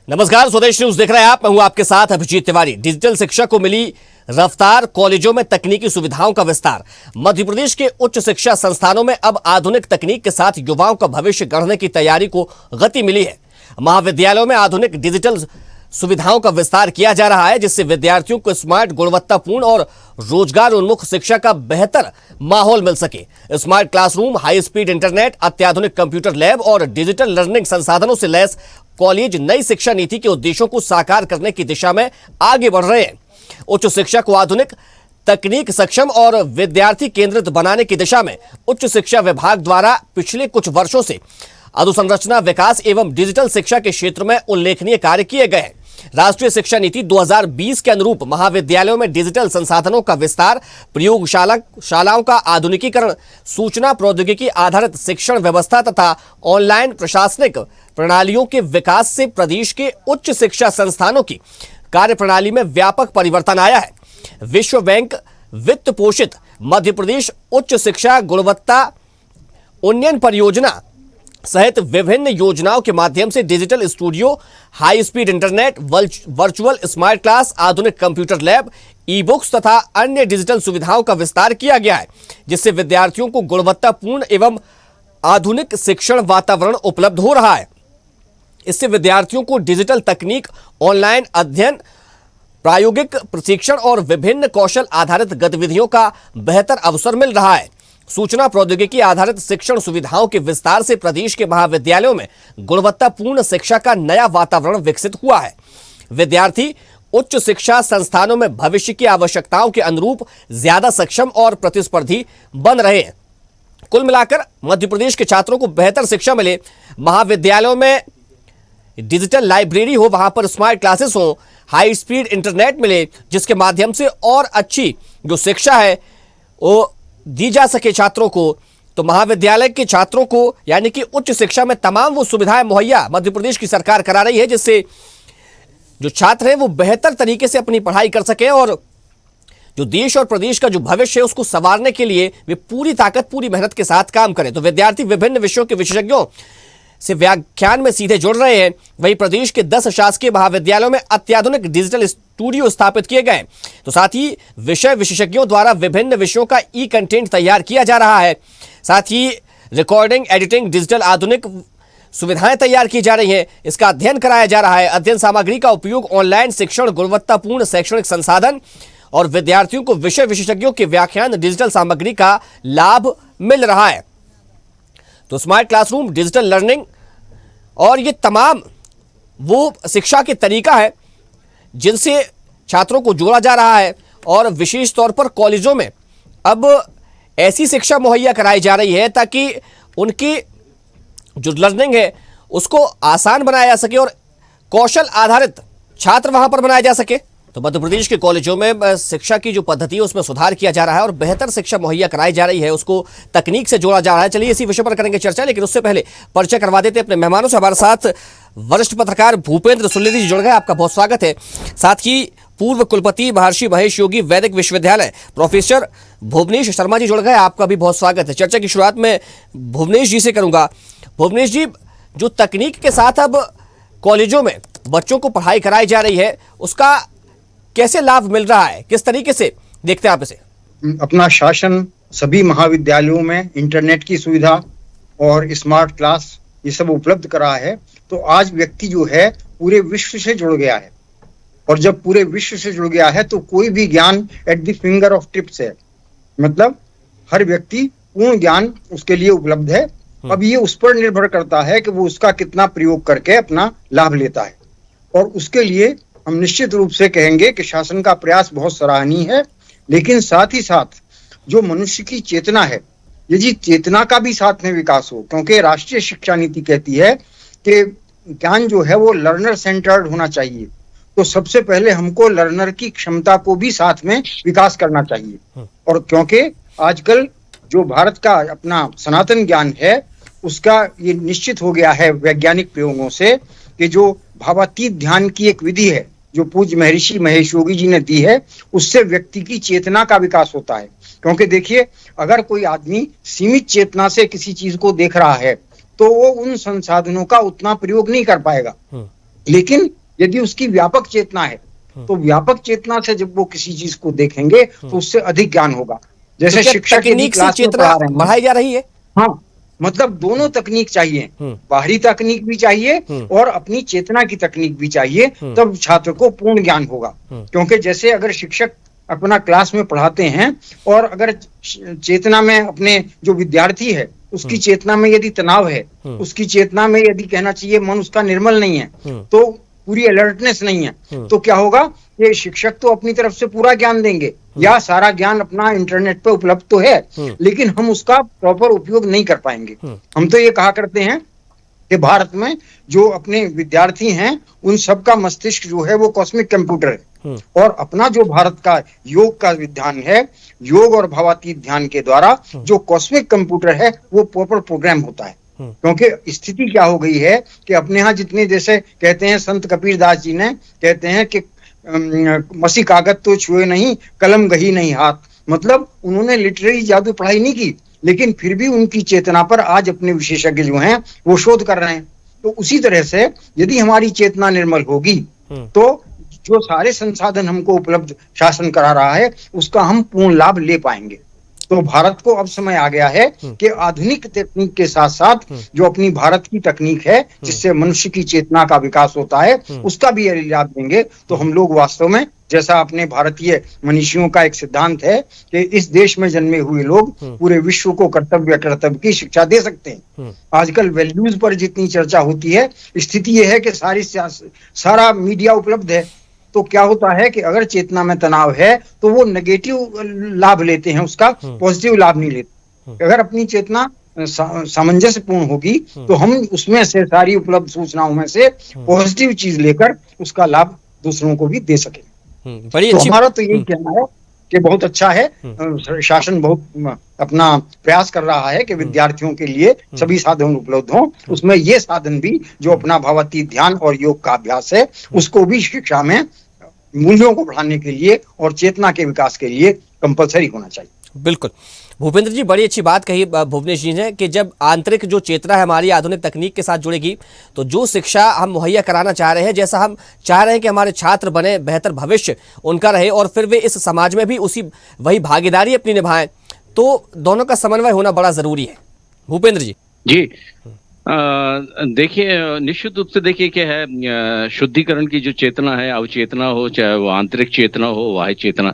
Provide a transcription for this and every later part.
नमस्कार, स्वदेश न्यूज देख रहे हैं आप। मैं हूं आपके साथ अभिजीत तिवारी। डिजिटल शिक्षा को मिली रफ्तार, कॉलेजों में तकनीकी सुविधाओं का विस्तार। मध्य प्रदेश के उच्च शिक्षा संस्थानों में अब आधुनिक तकनीक के साथ युवाओं का भविष्य गढ़ने की तैयारी को गति मिली है। महाविद्यालयों में आधुनिक डिजिटल सुविधाओं का विस्तार किया जा रहा है, जिससे विद्यार्थियों को स्मार्ट, गुणवत्तापूर्ण और रोजगार उन्मुख शिक्षा का बेहतर माहौल मिल सके। Smart classroom, high speed internet, अत्याधुनिक कंप्यूटर लैब और डिजिटल लर्निंग संसाधनों से लैस कॉलेज नई शिक्षा नीति के उद्देश्यों को साकार करने की दिशा में आगे बढ़ रहे हैं। उच्च शिक्षा को आधुनिक, तकनीक सक्षम और विद्यार्थी केंद्रित बनाने की दिशा में उच्च शिक्षा विभाग द्वारा पिछले कुछ वर्षों से अधोसंरचना विकास एवं डिजिटल शिक्षा के क्षेत्र में उल्लेखनीय कार्य किए गए हैं। राष्ट्रीय शिक्षा नीति 2020 के अनुरूप महाविद्यालयों में डिजिटल संसाधनों का विस्तार, प्रयोगशालाओं का आधुनिकीकरण, सूचना प्रौद्योगिकी आधारित शिक्षण व्यवस्था तथा ऑनलाइन प्रशासनिक प्रणालियों के विकास से प्रदेश के उच्च शिक्षा संस्थानों की कार्यप्रणाली में व्यापक परिवर्तन आया है। विश्व बैंक वित्त पोषित मध्य प्रदेश उच्च शिक्षा गुणवत्ता उन्नयन परियोजना सहित विभिन्न योजनाओं के माध्यम से digital studio, high speed internet, virtual smart class, आधुनिक कंप्यूटर लैब, ई बुक्स तथा अन्य डिजिटल सुविधाओं का विस्तार किया गया है, जिससे विद्यार्थियों को गुणवत्तापूर्ण एवं आधुनिक शिक्षण वातावरण उपलब्ध हो रहा है। इससे विद्यार्थियों को डिजिटल तकनीक, ऑनलाइन अध्ययन, प्रायोगिक प्रशिक्षण और विभिन्न कौशल आधारित गतिविधियों का बेहतर अवसर मिल रहा है। सूचना प्रौद्योगिकी आधारित शिक्षण सुविधाओं के विस्तार से प्रदेश के महाविद्यालयों में गुणवत्तापूर्ण शिक्षा का नया वातावरण विकसित हुआ है। विद्यार्थी उच्च शिक्षा संस्थानों में भविष्य की आवश्यकताओं के अनुरूप ज्यादा सक्षम और प्रतिस्पर्धी बन रहे हैं। कुल मिलाकर मध्य प्रदेश के छात्रों को बेहतर शिक्षा मिले, महाविद्यालयों में डिजिटल लाइब्रेरी हो, वहां पर स्मार्ट क्लासेस हो, हाई स्पीड इंटरनेट मिले, जिसके माध्यम से और अच्छी जो शिक्षा है वो दी जा सके छात्रों को। तो महाविद्यालय के छात्रों को यानी कि उच्च शिक्षा में तमाम वो सुविधाएं मुहैया मध्य प्रदेश की सरकार करा रही है, जिससे जो छात्र हैं वो बेहतर तरीके से अपनी पढ़ाई कर सके और जो देश और प्रदेश का जो भविष्य है उसको संवारने के लिए वे पूरी ताकत, पूरी मेहनत के साथ काम करें। तो विद्यार्थी विभिन्न विषयों के विशेषज्ञों से व्याख्यान में सीधे जुड़ रहे हैं। वहीं प्रदेश के 10 शासकीय महाविद्यालयों में अत्याधुनिक डिजिटल स्टूडियो स्थापित किए गए। तो साथ ही विषय विशेषज्ञों द्वारा विभिन्न विषयों का ई कंटेंट तैयार किया जा रहा है। साथ ही रिकॉर्डिंग, एडिटिंग, डिजिटल आधुनिक सुविधाएं तैयार की जा रही हैं। इसका अध्ययन कराया जा रहा है। अध्ययन सामग्री का उपयोग ऑनलाइन शिक्षण, गुणवत्तापूर्ण शैक्षणिक संसाधन और विद्यार्थियों को विषय विशेषज्ञों के व्याख्यान, डिजिटल सामग्री का लाभ मिल रहा है। तो स्मार्ट क्लासरूम, डिजिटल लर्निंग और ये तमाम वो शिक्षा के तरीका है जिनसे छात्रों को जोड़ा जा रहा है। और विशेष तौर पर कॉलेजों में अब ऐसी शिक्षा मुहैया कराई जा रही है ताकि उनकी जो लर्निंग है उसको आसान बनाया जा सके और कौशल आधारित छात्र वहां पर बनाया जा सके। तो मध्य प्रदेश के कॉलेजों में शिक्षा की जो पद्धति है उसमें सुधार किया जा रहा है और बेहतर शिक्षा मुहैया कराई जा रही है, उसको तकनीक से जोड़ा जा रहा है। चलिए इसी विषय पर करेंगे चर्चा, लेकिन उससे पहले परिचय करवा देते अपने मेहमानों से। हमारे साथ वरिष्ठ पत्रकार भूपेंद्र सुलेरी जी जुड़ गए, आपका बहुत स्वागत है। साथ ही पूर्व कुलपति महर्षि महेश योगी वैदिक विश्वविद्यालय प्रोफेसर भुवनेश शर्मा जी जुड़ गए, आपका भी बहुत स्वागत है। चर्चा की शुरुआत में भुवनेश जी से करूंगा। भुवनेश जी, जो तकनीक के साथ अब कॉलेजों में बच्चों को पढ़ाई कराई जा रही है उसका कैसे लाभ मिल रहा है, किस तरीके से देखते हैं आप इसे? अपना शासन सभी महाविद्यालयों में इंटरनेट की सुविधा और स्मार्ट क्लास ये सब उपलब्ध करा है। तो आज व्यक्ति जो है पूरे विश्व से जुड़ गया है, और जब पूरे विश्व से जुड़ गया है तो कोई भी ज्ञान at the finger of tips है, मतलब हर व्यक्ति पूर्ण ज्ञान उसके लिए उपलब्ध है। अब ये उस पर निर्भर करता है कि वो उसका कितना प्रयोग करके अपना लाभ लेता है, और उसके लिए हम निश्चित रूप से कहेंगे कि शासन का प्रयास बहुत सराहनीय है। लेकिन साथ ही साथ जो मनुष्य की चेतना है, यदि चेतना का भी साथ में विकास हो, क्योंकि राष्ट्रीय शिक्षा नीति कहती है कि ज्ञान जो है वो लर्नर सेंटर्ड होना चाहिए, तो सबसे पहले हमको लर्नर की क्षमता को भी साथ में विकास करना चाहिए। और क्योंकि आजकल जो भारत का अपना सनातन ज्ञान है उसका ये निश्चित हो गया है वैज्ञानिक प्रयोगों से कि जो भावातीत ध्यान की एक विधि है जो पूज्य महर्षि महेश योगी जी ने दी है, उससे व्यक्ति की चेतना का विकास होता है। क्योंकि देखिए, अगर कोई आदमी सीमित चेतना से किसी चीज को देख रहा है तो वो उन संसाधनों का उतना प्रयोग नहीं कर पाएगा। लेकिन यदि उसकी व्यापक चेतना है, तो व्यापक चेतना से जब वो किसी चीज को देखेंगे तो उससे अधिक ज्ञान होगा। जैसे तो क्या शिक्षक यदि तकनीक से क्लास में चेतना पढ़ा रहे हैं, बढ़ाई जा रही है? हाँ, मतलब दोनों तकनीक चाहिए, बाहरी तकनीक भी चाहिए और अपनी चेतना की तकनीक भी चाहिए, तब छात्र को पूर्ण ज्ञान होगा। क्योंकि जैसे अगर शिक्षक अपना क्लास में पढ़ाते हैं और अगर चेतना में अपने जो विद्यार्थी है उसकी चेतना में यदि तनाव है, उसकी चेतना में यदि कहना चाहिए मन उसका निर्मल नहीं है, तो पूरी अलर्टनेस नहीं है, तो क्या होगा, ये शिक्षक तो अपनी तरफ से पूरा ज्ञान देंगे या सारा ज्ञान अपना इंटरनेट पे उपलब्ध तो है, लेकिन हम उसका प्रॉपर उपयोग नहीं कर पाएंगे। हम तो ये कहा करते हैं कि भारत में जो अपने विद्यार्थी हैं उन सबका मस्तिष्क जो है वो कॉस्मिक कंप्यूटर है, और अपना जो भारत का योग का विधान है, योग और भावातीत ध्यान के द्वारा जो कॉस्मिक कंप्यूटर है वो प्रॉपर प्रोग्राम होता है। क्योंकि स्थिति क्या हो गई है कि अपने यहाँ जितने, जैसे कहते हैं संत कबीर दास जी ने कहते हैं कि मसी कागज तो छुए नहीं, कलम गही नहीं हाथ, मतलब उन्होंने लिटरेरी जादू पढ़ाई नहीं की, लेकिन फिर भी उनकी चेतना पर आज अपने विशेषज्ञ जो हैं वो शोध कर रहे हैं। तो उसी तरह से यदि हमारी चेतना निर्मल होगी तो जो सारे संसाधन हमको उपलब्ध शासन करा रहा है उसका हम पूर्ण लाभ ले पाएंगे। तो भारत को अब समय आ गया है कि आधुनिक तकनीक के साथ साथ जो अपनी भारत की तकनीक है जिससे मनुष्य की चेतना का विकास होता है उसका भी यदि लाभ देंगे तो हम लोग वास्तव में, जैसा अपने भारतीय मनीषियों का एक सिद्धांत है कि इस देश में जन्मे हुए लोग पूरे विश्व को कर्तव्य की शिक्षा दे सकते हैं। आजकल वैल्यूज पर जितनी चर्चा होती है, स्थिति यह है कि सारा मीडिया उपलब्ध है, तो क्या होता है कि अगर चेतना में तनाव है तो वो नेगेटिव लाभ लेते हैं, उसका पॉजिटिव लाभ नहीं लेते। अगर अपनी चेतना सामंजस्यपूर्ण होगी तो हम उसमें से सारी उपलब्ध सूचनाओं में से पॉजिटिव चीज लेकर उसका लाभ दूसरों को भी दे सके। बड़ी तो अच्छी हमारा तो यही कहना है कि बहुत अच्छा है, शासन बहुत अपना प्रयास कर रहा है कि विद्यार्थियों के लिए सभी साधन उपलब्ध हों, उसमें ये साधन भी जो अपना भावातीत ध्यान और योग का अभ्यास है उसको भी शिक्षा में मूल्यों को बढ़ाने के लिए और चेतना के विकास के लिए कंपलसरी होना चाहिए। बिल्कुल भूपेंद्र जी, बड़ी अच्छी बात कही भुवनेश जी ने कि जब आंतरिक जो चेतना है हमारी आधुनिक तकनीक के साथ जुड़ेगी तो जो शिक्षा हम मुहैया कराना चाह रहे हैं, जैसा हम चाह रहे हैं कि हमारे छात्र बने, बेहतर भविष्य उनका रहे और फिर वे इस समाज में भी वही भागीदारी अपनी निभाएं, तो दोनों का समन्वय होना बड़ा जरूरी है। भूपेंद्र जी। जी देखिए, निश्चित रूप से देखिए क्या है, शुद्धिकरण की जो चेतना है, अवचेतना हो चाहे वो आंतरिक चेतना हो, बाह्य चेतना,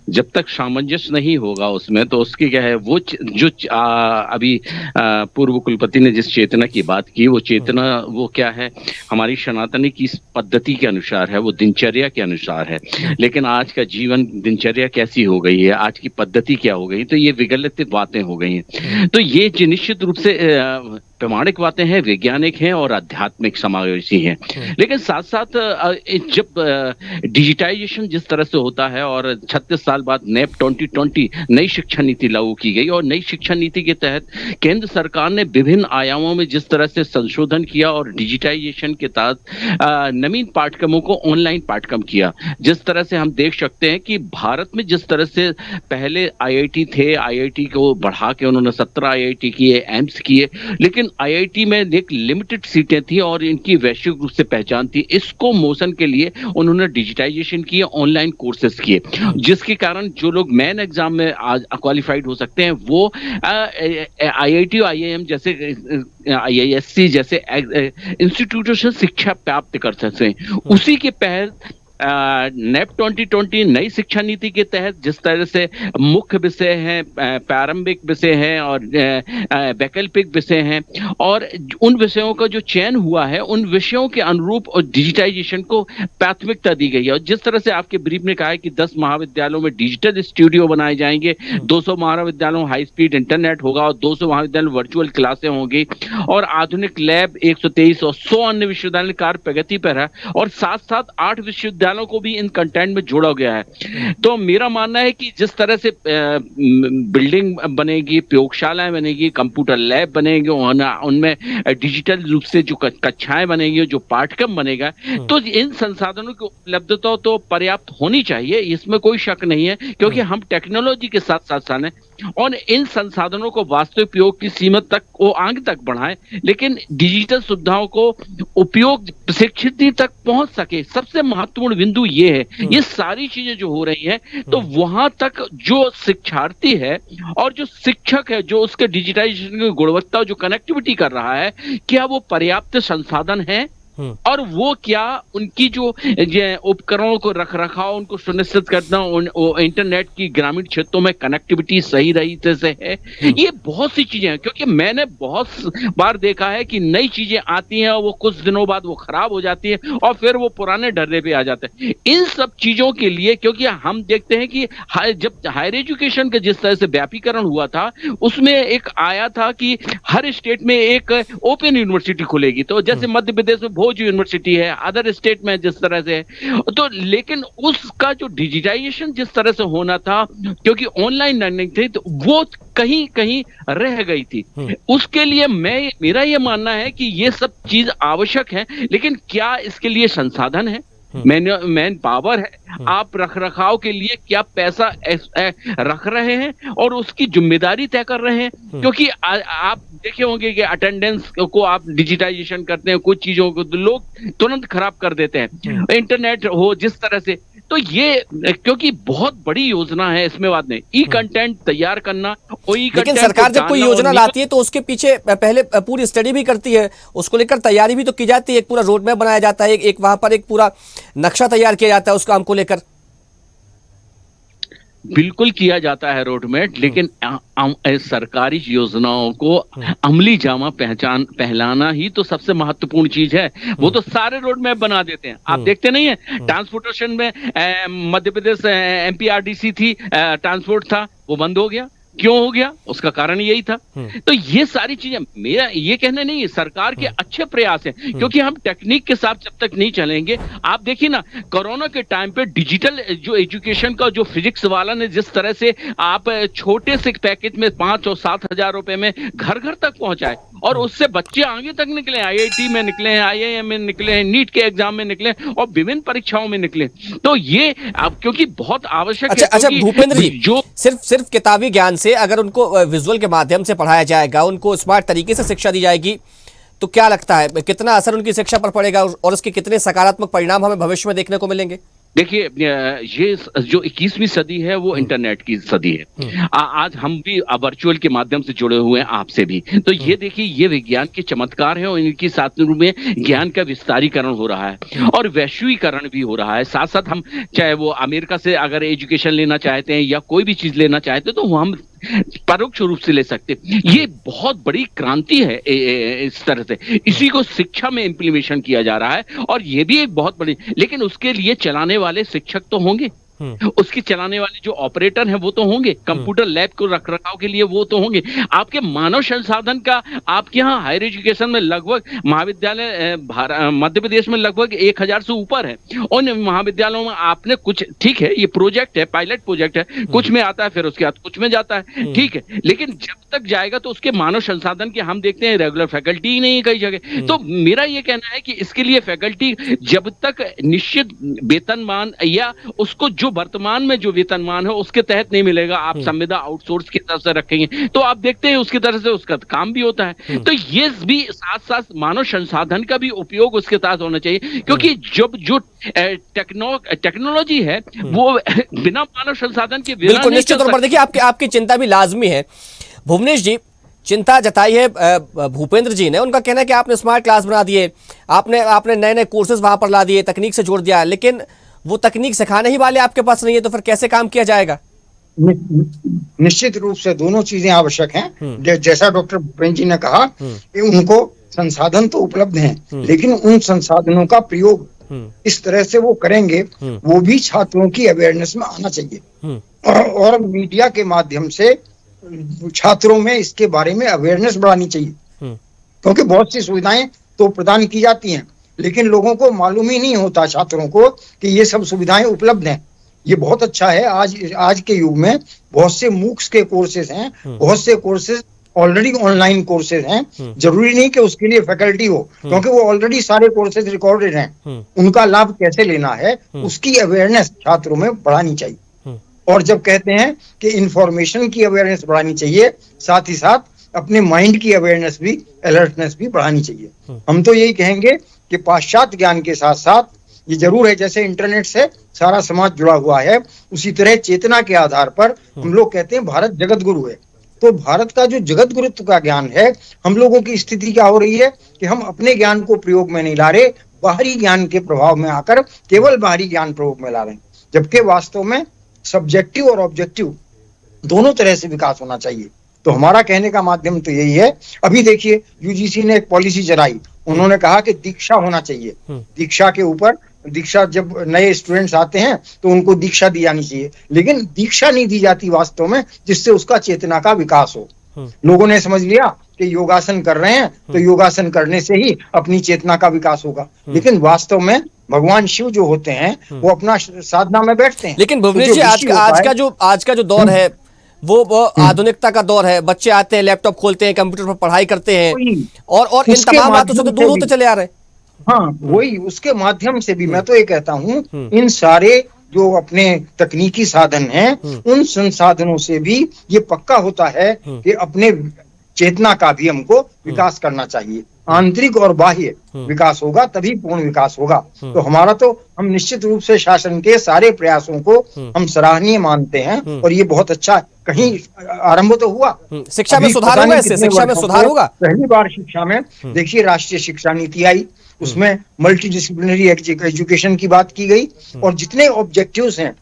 जब तक सामंजस्य नहीं होगा उसमें तो उसकी क्या है, वो जो अभी पूर्व कुलपति ने जिस चेतना की बात की, वो चेतना वो क्या है, हमारी सनातनी की पद्धति के अनुसार है, वो दिनचर्या के अनुसार है। लेकिन आज का जीवन दिनचर्या कैसी हो गई है, आज की पद्धति क्या हो गई, तो ये विगलित बातें हो गई हैं। तो ये निश्चित रूप से प्रमाणिक बातें हैं, वैज्ञानिक हैं और आध्यात्मिक समावेशी हैं। लेकिन साथ साथ जब डिजिटाइजेशन जिस तरह से होता है और 36 साल बाद नेप 2020 नई शिक्षा नीति लागू की गई और नई शिक्षा नीति के तहत केंद्र सरकार ने विभिन्न आयामों में जिस तरह से संशोधन किया और डिजिटाइजेशन के तहत नवीन पाठ्यक्रमों को ऑनलाइन पाठ्यक्रम किया, जिस तरह से हम देख सकते हैं कि भारत में जिस तरह से पहले आईआईटी थे, आईआईटी को बढ़ा के उन्होंने 17 आईआईटी किए, एम्स किए, लेकिन आईआईटी में एक लिमिटेड सीटें थी और इनकी वैश्विक रूप से पहचान थी। इसको मोशन के लिए उन्होंने डिजिटाइजेशन किए, ऑनलाइन कोर्सेज किए, जिसके कारण जो लोग मेन एग्जाम में आज क्वालिफाइड हो सकते हैं वो आईआईटी, आईआईएम जैसे, आईआईएससी जैसे इंस्टीट्यूटों से शिक्षा प्राप्त कर सकते हैं। उसी के तहत नेप 2020 नई शिक्षा नीति के तहत जिस तरह से मुख्य विषय हैं, प्रारंभिक विषय हैं और वैकल्पिक विषय हैं, और उन विषयों का जो चयन हुआ है उन विषयों के अनुरूप और डिजिटाइजेशन को प्राथमिकता दी गई है। और जिस तरह से आपके ब्रीफ में कहा है कि 10 महाविद्यालयों में डिजिटल स्टूडियो बनाए जाएंगे, 200 महाविद्यालयों में हाई स्पीड इंटरनेट होगा और 200 महाविद्यालयों में वर्चुअल क्लासें होंगी और आधुनिक लैब 123 और 100 अन्य विश्वविद्यालय कार्य प्रगति पर है और साथ साथ 8 विश्वविद्यालयों को भी इन कंटेंट में जोड़ा गया है। तो मेरा मानना है कि जिस तरह से बिल्डिंग बनेगी, प्रयोगशालाएं बनेगी, कंप्यूटर लैब बनेंगे, उनमें डिजिटल रूप से जो कक्षाएं बनेंगी, जो पाठ्यक्रम बनेगा, तो इन संसाधनों की उपलब्धता तो पर्याप्त होनी चाहिए, इसमें कोई शक नहीं है, क्योंकि हम टेक्नोलॉजी के साथ साथ और इन संसाधनों को वास्तविक उपयोग की सीमा तक वो आगे तक बढ़ाएं, लेकिन डिजिटल सुविधाओं को उपयोग शिक्षित तक पहुंच सके। सबसे महत्वपूर्ण बिंदु ये है, ये सारी चीजें जो हो रही हैं तो वहां तक जो शिक्षार्थी है और जो शिक्षक है, जो उसके डिजिटाइजेशन की गुणवत्ता, जो कनेक्टिविटी कर रहा है, क्या वो पर्याप्त संसाधन है और वो क्या उनकी जो उपकरणों को रख रखाव उनको सुनिश्चित करना, इंटरनेट की ग्रामीण क्षेत्रों में कनेक्टिविटी सही तरीके से है। ये बहुत सी चीजें हैं, क्योंकि मैंने बहुत बार देखा है कि नई चीजें आती हैं और वो कुछ दिनों बाद वो खराब हो जाती है और फिर वो पुराने ढर्रे पे आ जाते हैं। इन सब चीजों के लिए, क्योंकि हम देखते हैं कि जब हायर एजुकेशन का जिस तरह से व्यापीकरण हुआ था, उसमें एक आया था कि हर स्टेट में एक ओपन यूनिवर्सिटी खुलेगी। तो जैसे मध्य प्रदेश में जो यूनिवर्सिटी है, अदर स्टेट में जिस तरह से है, तो लेकिन उसका जो डिजिटाइजेशन जिस तरह से होना था, क्योंकि ऑनलाइन लर्निंग थी, तो वो कहीं कहीं रह गई थी। उसके लिए मेरा ये मानना है कि ये सब चीज आवश्यक है, लेकिन क्या इसके लिए संसाधन है, मैन पावर है, आप रख रखाव के लिए क्या पैसा रख रहे हैं और उसकी जिम्मेदारी तय कर रहे हैं? क्योंकि आप देखे होंगे कि अटेंडेंस को आप डिजिटाइजेशन करते हैं, कुछ चीजों को लोग तुरंत खराब कर देते हैं, इंटरनेट हो जिस तरह से। तो ये क्योंकि बहुत बड़ी योजना है, इसमें बात नहीं, ई कंटेंट तैयार करना। लेकिन सरकार जब कोई योजना लाती है तो उसके पीछे पहले पूरी स्टडी भी करती है, उसको लेकर तैयारी भी तो की जाती है, एक पूरा रोड मैप बनाया जाता है, एक वहां पर एक पूरा नक्शा तैयार किया जाता है उस काम को लेकर। बिल्कुल किया जाता है रोड मैप, लेकिन सरकारी योजनाओं को अमली जामा पहनाना ही तो सबसे महत्वपूर्ण चीज है। वो तो सारे रोड मैप बना देते हैं, आप देखते नहीं है। ट्रांसपोर्टेशन में मध्य प्रदेश एमपीआरडीसी थी, ट्रांसपोर्ट था, वो बंद हो गया। क्यों हो गया? उसका कारण यही था। तो ये सारी चीजें, मेरा ये कहना नहीं है, सरकार के अच्छे प्रयास हैं, क्योंकि हम टेक्निक के साथ जब तक नहीं चलेंगे। आप देखिए ना, कोरोना के टाइम पे डिजिटल जो एजुकेशन का जो फिजिक्स वाला ने जिस तरह से आप छोटे से पैकेज में 5 और 7 हजार रुपए में घर घर तक पहुंचाए, और उससे बच्चे आगे तक निकले, आईआईटी में निकले हैं, आईआईएम में निकले हैं, नीट के एग्जाम में निकले और विभिन्न परीक्षाओं में निकले। तो ये अब क्योंकि बहुत आवश्यक है। अच्छा भूपेंद्र जी, जो सिर्फ किताबी ज्ञान से अगर उनको विजुअल के माध्यम से पढ़ाया जाएगा, उनको स्मार्ट तरीके से शिक्षा दी जाएगी, तो क्या लगता है कितना असर उनकी शिक्षा पर पड़ेगा और उसके कितने सकारात्मक परिणाम हमें भविष्य में देखने को मिलेंगे? देखिए, ये जो 21वीं सदी है वो इंटरनेट की सदी है। आज हम भी वर्चुअल के माध्यम से जुड़े हुए हैं आपसे भी। तो ये देखिए, ये विज्ञान के चमत्कार हैं और इनके साथ में ज्ञान का विस्तारीकरण हो रहा है और वैश्वीकरण भी हो रहा है। साथ साथ हम चाहे वो अमेरिका से अगर एजुकेशन लेना चाहते हैं या कोई भी चीज लेना चाहते हैं तो वो हम परोक्ष रूप से ले सकते। ये बहुत बड़ी क्रांति है इस तरह से, इसी को शिक्षा में इंप्लीमेशन किया जा रहा है और ये भी एक बहुत बड़ी, लेकिन उसके लिए चलाने वाले शिक्षक तो होंगे, उसकी चलाने वाले जो ऑपरेटर हैं वो तो होंगे, कंप्यूटर लैब को रख रखाव के लिए वो तो होंगे। आपके मानव संसाधन का आपके यहाँ हायर एजुकेशन में लगभग महाविद्यालय मध्य प्रदेश में लगभग 1000 से ऊपर है। उन महाविद्यालयों में आपने कुछ, ठीक है ये प्रोजेक्ट है, पायलट प्रोजेक्ट है, कुछ में आता है फिर उसके बाद कुछ में जाता है, ठीक है, लेकिन जब तक जाएगा तो उसके मानव संसाधन के हम देखते हैं रेगुलर फैकल्टी ही नहीं है कई जगह। तो मेरा ये कहना है कि इसके लिए फैकल्टी जब तक निश्चित वेतनमान या उसको जो वर्तमान में जो वेतनमान है उसके तहत नहीं मिलेगा, आप संविदा आउटसोर्स की तरफ से रखेंगे तो आप देखते हैं उसकी तरफ से उसका काम भी होता है। तो ये भी साथ साथ मानव संसाधन का भी उपयोग उसके साथ होना चाहिए, क्योंकि जब जो टेक्नोलॉजी है वो बिना मानव संसाधन के बिना बिल्कुल निश्चित तौर पर देखिए आपकी चिंता भी लाजमी है। भुवनेश जी, चिंता जताई है भूपेंद्र जी ने, उनका कहना है कि आपने स्मार्ट क्लास बना दिए, आपने नए नए कोर्सेज वहां पर ला दिए, तकनीक से जोड़ दिया, लेकिन वो तकनीक सिखाने ही वाले आपके पास नहीं है, तो फिर कैसे काम किया जाएगा? निश्चित रूप से दोनों चीजें आवश्यक हैं। जैसा डॉक्टर भूपेंद्र जी ने कहा कि उनको संसाधन तो उपलब्ध हैं, लेकिन उन संसाधनों का प्रयोग इस तरह से वो करेंगे, वो भी छात्रों की अवेयरनेस में आना चाहिए और मीडिया के माध्यम से छात्रों में इसके बारे में अवेयरनेस बढ़ानी चाहिए, क्योंकि बहुत सी सुविधाएं तो प्रदान की जाती हैं लेकिन लोगों को मालूम ही नहीं होता, छात्रों को, कि ये सब सुविधाएं उपलब्ध हैं। ये बहुत अच्छा है। आज के युग में बहुत से मूक्स के कोर्सेज हैं, बहुत से कोर्सेज ऑलरेडी ऑनलाइन कोर्सेज हैं। जरूरी नहीं कि उसके लिए फैकल्टी हो, क्योंकि वो ऑलरेडी सारे कोर्सेज रिकॉर्डेड हैं। उनका लाभ कैसे लेना है उसकी अवेयरनेस छात्रों में बढ़ानी चाहिए और जब कहते हैं कि इंफॉर्मेशन की अवेयरनेस बढ़ानी चाहिए, साथ ही साथ अपने माइंड की अवेयरनेस भी, अलर्टनेस भी बढ़ानी चाहिए। हम तो यही कहेंगे कि पाश्चात्य ज्ञान के साथ साथ ये जरूर है, जैसे इंटरनेट से सारा समाज जुड़ा हुआ है, उसी तरह चेतना के आधार पर हम लोग कहते हैं भारत जगत गुरु है। तो भारत का जो जगत गुरुत्व का ज्ञान है, हम लोगों की स्थिति क्या हो रही है कि हम अपने ज्ञान को प्रयोग में नहीं ला रहे, बाहरी ज्ञान के प्रभाव में आकर केवल बाहरी ज्ञान प्रयोग में ला रहे हैं, जबकि वास्तव में सब्जेक्टिव और ऑब्जेक्टिव दोनों तरह से विकास होना चाहिए। तो हमारा कहने का माध्यम तो यही है। अभी देखिए यूजीसी ने एक पॉलिसी चलाई, उन्होंने कहा कि दीक्षा होना चाहिए, दीक्षा के ऊपर, दीक्षा जब नए स्टूडेंट्स आते हैं तो उनको दीक्षा दी जानी चाहिए, लेकिन दीक्षा नहीं दी जाती वास्तव में जिससे उसका चेतना का विकास हो। लोगों ने समझ लिया कि योगासन कर रहे हैं तो योगासन करने से ही अपनी चेतना का विकास होगा, लेकिन वास्तव में भगवान शिव जो होते हैं वो अपना साधना में बैठते हैं। लेकिन भुवनेश जी, आज का जो दौर है वो आधुनिकता का दौर है। बच्चे आते हैं, लैपटॉप खोलते हैं, कंप्यूटर पर पढ़ाई करते हैं और इन तमाम बातों से तो दूर होते चले आ रहे हैं। हाँ, वही उसके माध्यम से भी मैं तो ये कहता हूँ, इन सारे जो अपने तकनीकी साधन हैं, उन संसाधनों से भी ये पक्का होता है कि अपने चेतना का भी हमको विकास करना चाहिए। आंतरिक और बाह्य विकास होगा तभी पूर्ण विकास होगा। तो हमारा तो, हम निश्चित रूप से शासन के सारे प्रयासों को हम सराहनीय मानते हैं और ये बहुत अच्छा कहीं आरंभ तो हुआ। शिक्षा में सुधार होगा, इससे शिक्षा में सुधार होगा। पहली बार शिक्षा में देखिए राष्ट्रीय शिक्षा नीति आई, उसमें मल्टी डिसिप्लिनरी एजुकेशन की बात की गई और जितने ऑब्जेक्टिव्स हैं,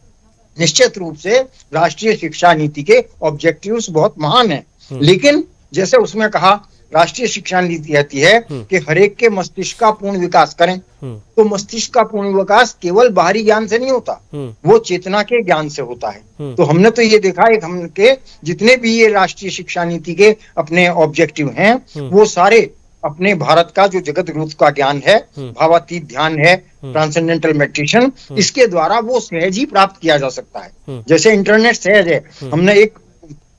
निश्चित रूप से राष्ट्रीय शिक्षा नीति के ऑब्जेक्टिव्स बहुत महान हैं, लेकिन जैसे उसमें कहा राष्ट्रीय शिक्षा नीति कहती है कि हरेक के मस्तिष्क का पूर्ण विकास करें। तो मस्तिष्क का पूर्ण विकास केवल बाहरी ज्ञान से नहीं होता, वो चेतना के ज्ञान से होता है। तो हमने तो ये देखा है, हमके जितने भी ये राष्ट्रीय शिक्षा नीति के अपने ऑब्जेक्टिव हैं, वो सारे अपने भारत का जो जगत रूप का ज्ञान है, भावातीत ध्यान है, ट्रांसेंडेंटल मेडिटेशन, इसके द्वारा वो सहज ही प्राप्त किया जा सकता है। जैसे इंटरनेट सहज है, हमने एक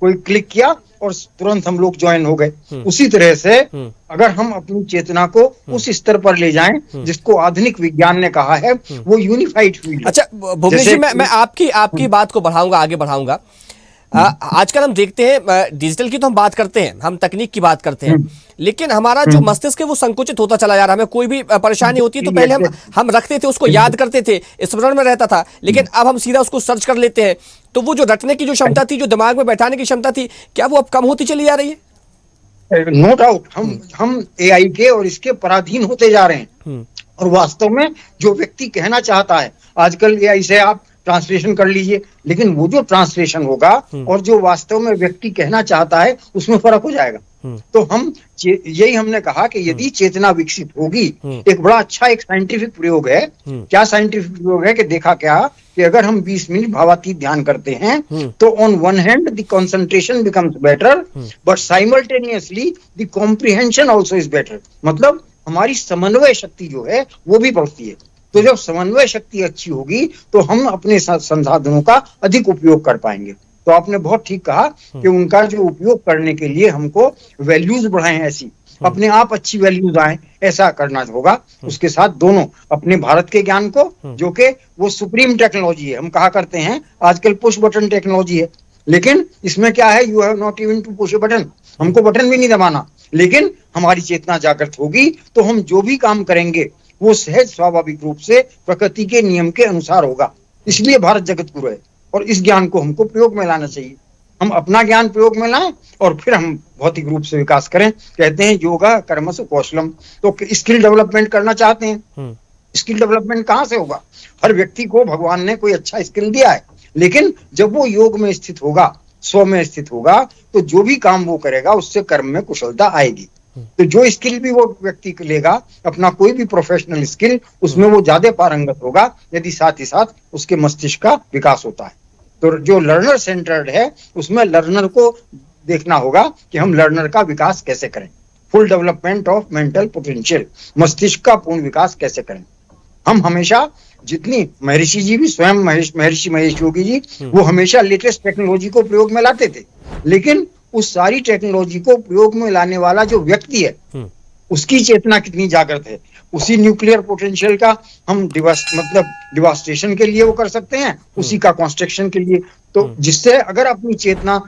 कोई क्लिक किया और तुरंत हम लोग ज्वाइन हो गए। उसी तरह से अगर हम अपनी चेतना को उस स्तर पर ले जाएं जिसको आधुनिक विज्ञान ने कहा है, वो यूनिफाइड फील्ड। अच्छा भुवनेश जी, मैं आपकी बात को आगे बढ़ाऊंगा। आजकल हम देखते हैं, डिजिटल की तो हम बात करते हैं, हम तकनीक की बात करते हैं, लेकिन हमारा जो मस्तिष्क है वो संकुचित होता चला जा रहा है। हमें कोई भी परेशानी होती है तो पहले हम रखते थे, उसको याद करते थे, स्मरण में रहता था, लेकिन अब हम सीधा उसको सर्च कर लेते हैं। तो वो जो रटने की जो क्षमता थी, जो दिमाग में बैठाने की क्षमता थी, क्या वो अब कम होती चली जा रही है? नो डाउट, हम एआई के और इसके पराधीन होते जा रहे हैं। और वास्तव में जो व्यक्ति कहना चाहता है, आजकल एआई से आप ट्रांसलेशन कर लीजिए, लेकिन वो जो ट्रांसलेशन होगा और जो वास्तव में व्यक्ति कहना चाहता है उसमें फर्क हो जाएगा। तो यही हमने कहा कि यदि चेतना विकसित होगी, एक बड़ा अच्छा एक साइंटिफिक प्रयोग है। क्या साइंटिफिक प्रयोग है कि देखा क्या कि अगर हम 20 मिनट भावातीत ध्यान करते हैं तो on one hand the concentration becomes better, but simultaneously the comprehension also is better. मतलब हमारी समन्वय शक्ति जो है वो भी बढ़ती है। तो जब समन्वय शक्ति अच्छी होगी तो हम अपने संसाधनों का अधिक उपयोग कर पाएंगे। तो आपने बहुत ठीक कहा कि उनका जो उपयोग करने के लिए हमको वैल्यूज बढ़ाएं, ऐसी अपने आप अच्छी वैल्यूज आए, ऐसा करना होगा। उसके साथ दोनों अपने भारत के ज्ञान को, जो कि वो सुप्रीम टेक्नोलॉजी है, हम कहा करते हैं आजकल पुश बटन टेक्नोलॉजी है, लेकिन इसमें क्या है, you have not even to push a button, हमको बटन भी नहीं दबाना, लेकिन हमारी चेतना जागृत होगी तो हम जो भी काम करेंगे वो सहज स्वाभाविक रूप से प्रकृति के नियम के अनुसार होगा। इसलिए भारत जगत गुरु है और इस ज्ञान को हमको प्रयोग में लाना चाहिए। हम अपना ज्ञान प्रयोग में लाएं और फिर हम भौतिक रूप से विकास करें। कहते हैं योगा कर्मसु कौशलम, तो स्किल डेवलपमेंट करना चाहते हैं, स्किल डेवलपमेंट कहाँ से होगा? हर व्यक्ति को भगवान ने कोई अच्छा स्किल दिया है, लेकिन जब वो योग में स्थित होगा, स्व में स्थित होगा, तो जो भी काम वो करेगा उससे कर्म में कुशलता आएगी। तो जो स्किल भी वो व्यक्ति लेगा, अपना कोई भी प्रोफेशनल स्किल, उसमें वो ज्यादा पारंगत होगा यदि साथ ही साथ उसके मस्तिष्क का विकास होता है। तो जो लर्नर सेंटर्ड है उसमें लर्नर को देखना होगा कि हम लर्नर का विकास कैसे करें, full development of mental potential, मस्तिष्क का पूर्ण विकास कैसे करें। हम हमेशा, जितनी महर्षि जी भी स्वयं महर्षि महेश योगी जी, वो हमेशा लेटेस्ट टेक्नोलॉजी को प्रयोग में लाते थे, लेकिन उस सारी टेक्नोलॉजी को प्रयोग में लाने वाला जो व्यक्ति है उसकी चेतना कितनी जागृत है, उसी न्यूक्लियर पोटेंशियल का हम डिवास्टेशन के लिए वो कर सकते हैं, उसी का कंस्ट्रक्शन के लिए। तो जिससे अगर अपनी चेतना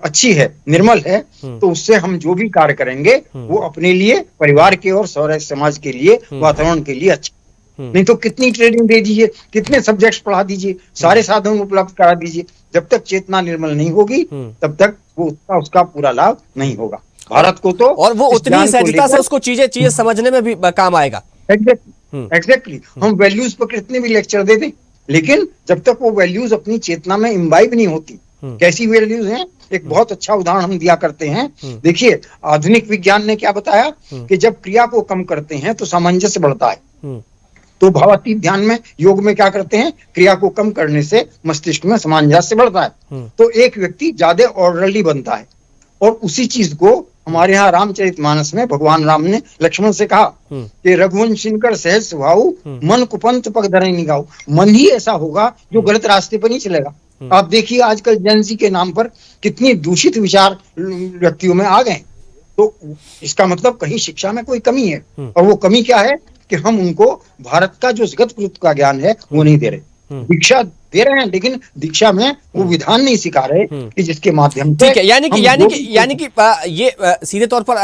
अच्छी है, निर्मल है, तो उससे हम जो भी कार्य करेंगे वो अपने लिए, परिवार के और सौर समाज के लिए, वातावरण के लिए अच्छा। नहीं तो कितनी ट्रेनिंग दे दीजिए, कितने सब्जेक्ट्स पढ़ा दीजिए, सारे साधन उपलब्ध करा दीजिए, जब तक चेतना निर्मल नहीं होगी तब तक वो उसका पूरा लाभ नहीं होगा। भारत को तो और वो उतनी सहजता से उसको चीजें समझने में भी काम आएगा। एग्जैक्टली हम वैल्यूज पर कितने भी लेक्चर दे दें, लेकिन जब तक वो वैल्यूज अपनी चेतना में इम्बाइब नहीं होती। कैसी वैल्यूज हैं? एक बहुत अच्छा उदाहरण हम दिया करते हैं। देखिए, आधुनिक विज्ञान ने क्या बताया कि जब क्रिया को कम करते हैं तो सामंजस्य बढ़ता है। तो भावातीत ध्यान में, योग में क्या करते हैं? क्रिया को कम करने से मस्तिष्क में सामंजस्य बढ़ता है, तो एक व्यक्ति ज्यादा ऑर्डरली बनता है। और उसी चीज को हमारे यहाँ रामचरितमानस में भगवान राम ने लक्ष्मण से कहा कि रघुवंश कर सहज स्वभाव, मन कुपंथ पग धरे निगाओ। मन ही ऐसा होगा जो गलत रास्ते पर नहीं चलेगा। आप देखिए आजकल जेनजी के नाम पर कितनी दूषित विचार व्यक्तियों में आ गए। तो इसका मतलब कहीं शिक्षा में कोई कमी है, और वो कमी क्या है कि हम उनको भारत का जो जगत गुरुत्व का ज्ञान है वो नहीं दे रहे। दीक्षा दे रहे हैं, लेकिन दीक्षा में वो विधान नहीं सिखा रहे कि जिसके माध्यम से, ठीक है, यानी कि ये सीधे तौर पर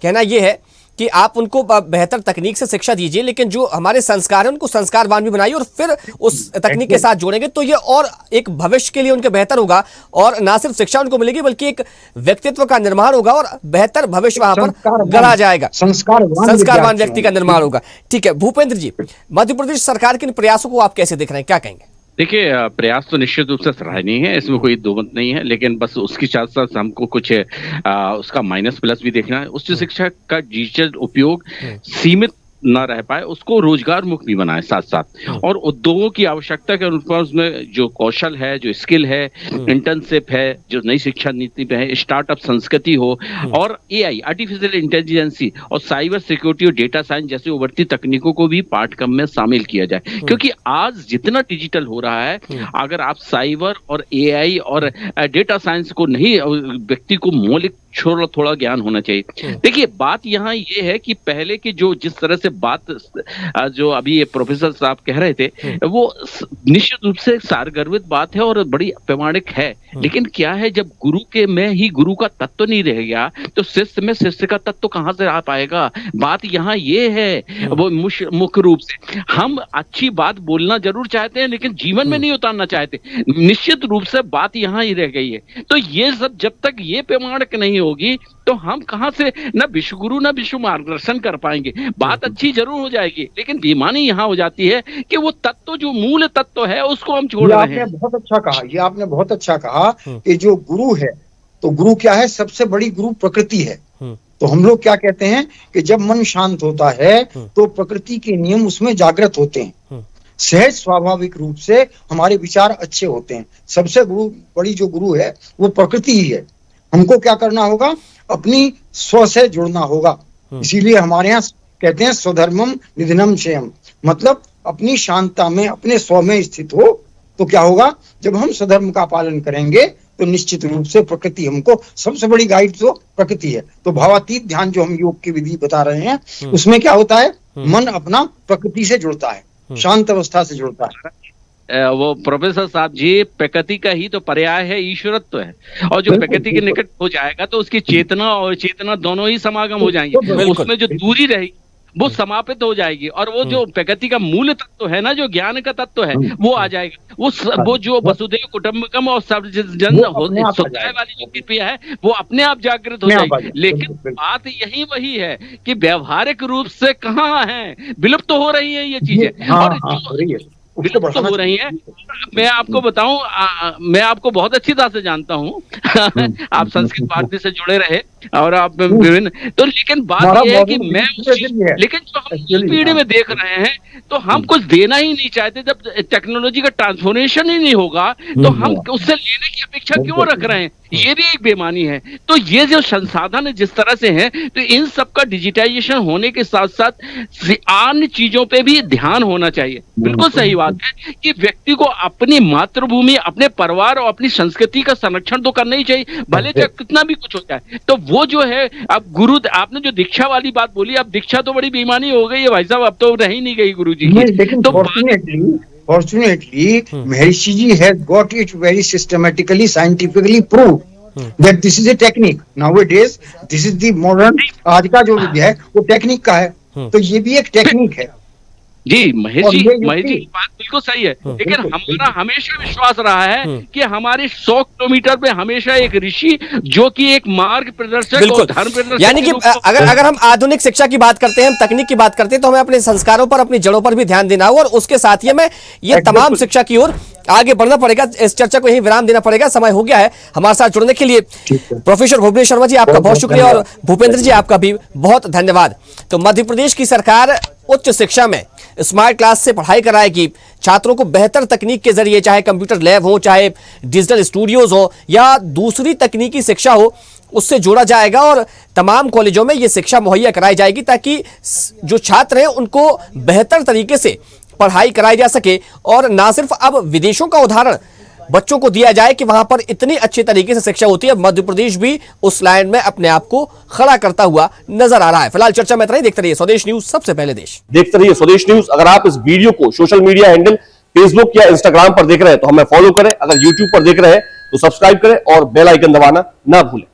कहना ये है कि आप उनको बेहतर तकनीक से शिक्षा दीजिए, लेकिन जो हमारे संस्कार हैं उनको संस्कारवान भी बनाइए, और फिर उस तकनीक के साथ जोड़ेंगे तो ये और एक भविष्य के लिए उनके बेहतर होगा। और ना सिर्फ शिक्षा उनको मिलेगी बल्कि एक व्यक्तित्व का निर्माण होगा और बेहतर भविष्य वहां पर गढ़ा जाएगा, संस्कारवान व्यक्ति का निर्माण होगा। ठीक है भूपेंद्र जी, मध्य प्रदेश सरकार के इन प्रयासों को आप कैसे देख रहे हैं, क्या कहेंगे? देखिए, प्रयास तो निश्चित रूप से सराहनीय है, इसमें कोई दो मत नहीं है, लेकिन बस उसके साथ साथ हमको कुछ उसका माइनस प्लस भी देखना है। उच्च शिक्षा का डिजिटल उपयोग सीमित न रह पाए, उसको रोजगार मुक्त भी बनाए साथ साथ, और उद्योगों की आवश्यकता के अनुसार उसमें जो कौशल है, जो स्किल है, इंटर्नशिप है, जो नई शिक्षा नीति पे है, स्टार्टअप संस्कृति हो, और एआई, आर्टिफिशियल इंटेलिजेंसी और साइबर सिक्योरिटी और डेटा साइंस जैसे उभरती तकनीकों को भी पाठ्यक्रम में शामिल किया जाए। क्योंकि आज जितना डिजिटल हो रहा है, अगर आप साइबर और एआई और डेटा साइंस को नहीं, व्यक्ति को मौलिक थोड़ा ज्ञान होना चाहिए। देखिए, बात यहाँ ये है कि पहले की जो जिस तरह से बात जो अभी ये प्रोफेसर साहब कह रहे थे, वो निश्चित रूप से सारगर्भित बात है और बड़ी प्रमाणिक है, लेकिन क्या है, जब गुरु के में ही गुरु का तत्व नहीं रह गया तो शिष्य में शिष्य का तत्व कहां से आ पाएगा? बात यहाँ ये है, वो मुख्य रूप से हम अच्छी बात बोलना जरूर चाहते हैं लेकिन जीवन में नहीं उतारना चाहते। निश्चित रूप से बात यहाँ ही रह गई है। तो ये सब जब तक ये प्रमाणिक नहीं होगी तो हम कहां से न विश्व गुरु न विश्व मार्गदर्शन कर पाएंगे। बात अच्छी जरूर हो जाएगी, लेकिन बेईमानी यहां हो जाती है कि वो तत्व, जो मूल तत्व है, उसको हम छोड़ रहे हैं। आपने बहुत अच्छा कहा, ये आपने बहुत अच्छा कहा कि जो गुरु है, तो गुरु क्या है? सबसे बड़ी गुरु प्रकृति है। तो हम लोग क्या कहते हैं कि जब मन शांत होता है तो प्रकृति के नियम उसमें जागृत होते हैं, सहज स्वाभाविक रूप से हमारे विचार अच्छे होते हैं। सबसे बड़ी जो गुरु है वो प्रकृति ही है। हमको क्या करना होगा? अपनी स्व से जुड़ना होगा। इसीलिए हमारे यहाँ कहते हैं स्वधर्मम निधनम क्षयम, मतलब अपनी शांतता में, अपने स्व में स्थित हो। तो क्या होगा? जब हम स्वधर्म का पालन करेंगे तो निश्चित रूप से प्रकृति हमको, सबसे बड़ी गाइड तो प्रकृति है। तो भावातीत ध्यान जो हम योग की विधि बता रहे हैं, उसमें क्या होता है? मन अपना प्रकृति से जुड़ता है, शांत अवस्था से जुड़ता है। वो प्रोफेसर साहब जी, प्रकृति का ही तो पर्याय है ईश्वरत्व है, और जो प्रकृति के निकट हो जाएगा तो उसकी चेतना और चेतना दोनों ही समागम हो जाएंगे। उसमें जो दूरी रहेगी वो समापित हो जाएगी, और वो जो प्रकृति का मूल तत्व है ना, जो ज्ञान का तत्व है, वो आ जाएगा। वो जो वसुधैव कुटुंबकम और सब जन सुखाय वाली जो कृपया है, वो अपने आप जागृत हो जाएगी। लेकिन बात यही वही है कि व्यवहारिक रूप से कहाँ है, विलुप्त तो हो रही है ये चीजें, और विलुप्त हो रही है। मैं आपको बताऊं, मैं आपको बहुत अच्छी तरह से जानता हूं आप संस्कृत भारती से जुड़े रहे और आप विभिन्न, तो लेकिन बात यह है कि लेकिन जो हम इस पीढ़ी में देख रहे हैं तो हम कुछ देना ही नहीं चाहते। जब टेक्नोलॉजी का ट्रांसफॉर्मेशन ही नहीं होगा तो हम उससे लेने की अपेक्षा क्यों रख रहे हैं? ये भी एक बेईमानी है। तो ये जो संसाधन जिस तरह से है, तो इन सब का डिजिटाइजेशन होने के साथ साथ अन्य चीजों पे भी ध्यान होना चाहिए। बिल्कुल सही बात है कि व्यक्ति को अपनी मातृभूमि, अपने परिवार और अपनी संस्कृति का संरक्षण तो करना ही चाहिए, भले चाहे कितना भी कुछ हो जाए। तो वो जो है, अब गुरु, आपने जो दीक्षा वाली बात बोली, अब दीक्षा तो बड़ी बेईमानी हो गई है भाई साहब, अब तो रह ही नहीं गई गुरु जी की। लेकिन तो fortunately Maharishi ji has got it very systematically scientifically prove that this is a technique nowadays, this is the modern, आज का जो विद्या है वो टेक्निक का है, तो ये भी एक टेक्निक है जी। महेश जी की बात बिल्कुल सही है, लेकिन हमारा हमेशा विश्वास रहा है कि हमारे 100 किलोमीटर पे हमेशा एक ऋषि जो कि एक मार्ग प्रदर्शक और धर्म प्रदर्शक, यानी कि अगर हम आधुनिक शिक्षा की बात करते हैं, हम तकनीक की बात करते हैं, तो हमें अपने संस्कारों पर, अपनी जड़ों पर भी ध्यान देना होगा, और उसके साथ ही हमें ये तमाम शिक्षा की ओर आगे बढ़ना पड़ेगा। इस चर्चा को यही विराम देना पड़ेगा, समय हो गया है। हमारे साथ जुड़ने के लिए प्रोफेसर भुवनेश शर्मा जी आपका बहुत शुक्रिया, और भूपेंद्र जी आपका भी बहुत धन्यवाद। तो मध्य प्रदेश की सरकार उच्च शिक्षा में स्मार्ट क्लास से पढ़ाई कराएगी, छात्रों को बेहतर तकनीक के जरिए, चाहे कंप्यूटर लैब हो, चाहे डिजिटल स्टूडियोज हो, या दूसरी तकनीकी शिक्षा हो, उससे जोड़ा जाएगा, और तमाम कॉलेजों में यह शिक्षा मुहैया कराई जाएगी ताकि जो छात्र हैं उनको बेहतर तरीके से पढ़ाई कराई जा सके। और ना सिर्फ अब विदेशों का उदाहरण बच्चों को दिया जाए कि वहां पर इतनी अच्छी तरीके से शिक्षा होती है, मध्य प्रदेश भी उस लाइन में अपने आप को खड़ा करता हुआ नजर आ रहा है। फिलहाल चर्चा में इतना ही। देखते रहिए स्वदेश न्यूज, सबसे पहले देश। देखते रहिए स्वदेश न्यूज। अगर आप इस वीडियो को सोशल मीडिया हैंडल फेसबुक या इंस्टाग्राम पर देख रहे हैं तो हमें फॉलो करें, अगर यूट्यूब पर देख रहे हैं तो सब्सक्राइब करें और बेल आइकन दबाना ना भूलें।